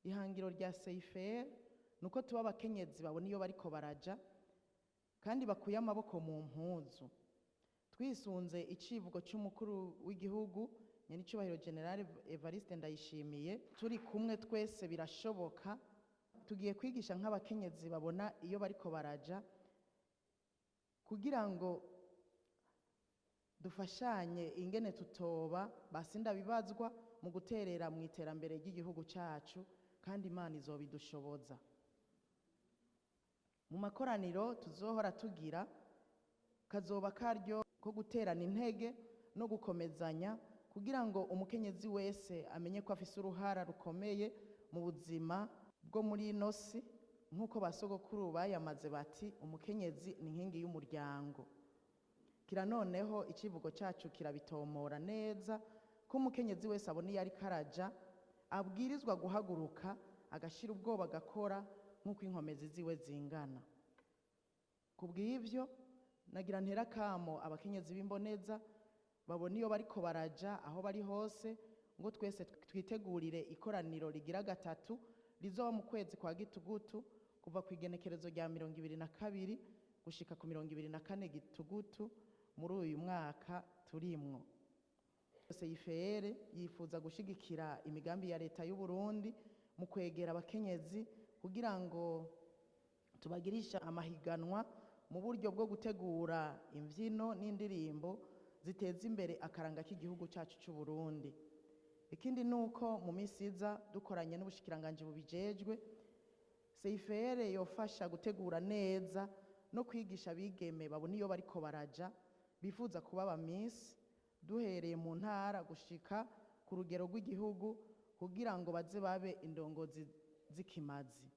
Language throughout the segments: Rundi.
ihangiro rya CIFR nuko tuba abakenyezi babona iyo bariko baraja kandi bakuye amaboko mu mpuzu twisunze icivugo cy'umukuru w'igihugu nyenicubahiro General Evariste Ndayishimiye turi kumwe twese birashoboka tugiye kwigisha nk'abakenyezi babona iyo bariko baraja kugira ngo dufashanye ingene tutoba basinda bibazwa mu guterera mu iterambere ry'igihugu cyacu kandi Imana izobidushoboza. Mu makoraniro tuzohora tugira kazoba karyo ko guterana intege no gukomezanya kugira ngo umukenyezi wese amenye ko afise uruhara rukomeye mu buzima bwo muri ino si nk'uko basogokuru bayamaze bati umukenyezi ni inkingi y'umuryango. Kira noneho icivugo cyacu kirabitomora neza ko umukenyezi wese abona iyo ariko araja abwirizwa guhaguruka agashira ubwoba agakora nk'uko inkomezi ziwe zingana. Kubw'ivyo nagira ntera kamo abakenyezi b'imboneza babona iyo bariko baraja aho bari hose ngo twese twitegurire ikoraniro rigira gatatu rizoba mu kwezi kwa Gitugutu kuva ku igenekerezo rya 22 gushika ku 24 Gitugutu muri uyu mwaka turimwo. CIFR yifuza gushigikira imigambi ya leta y'u Burundi mu kwegera abakenyezi kugira ngo tubagirisha amahiganwa mu buryo bwo gutegura imvyino n'indirimbo ziteza imbere akaranga k'igihugu cyacu cy'u Burundi. Ikindi nuko mu misiza dukoranye n'ubushikiranganje bubijejwe CIFR yofasha gutegura neza no kwigisha bigeme babona iyo bariko baraja bifuza kuba aba Miss duhereye mu ntara gushika ku rugero rw'igihugu kugira ngo baze babe indongozi zikimazi.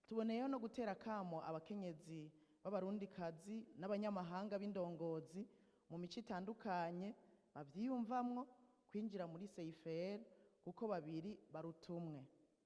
Tuboneyeho no gutera kamo abakenyezi b'abarundikazi n'abanyamahanga b'indongozi mu mico itandukanye bavyiyumvamwo kwinjira muri CIFR kuko babiri barutumwe.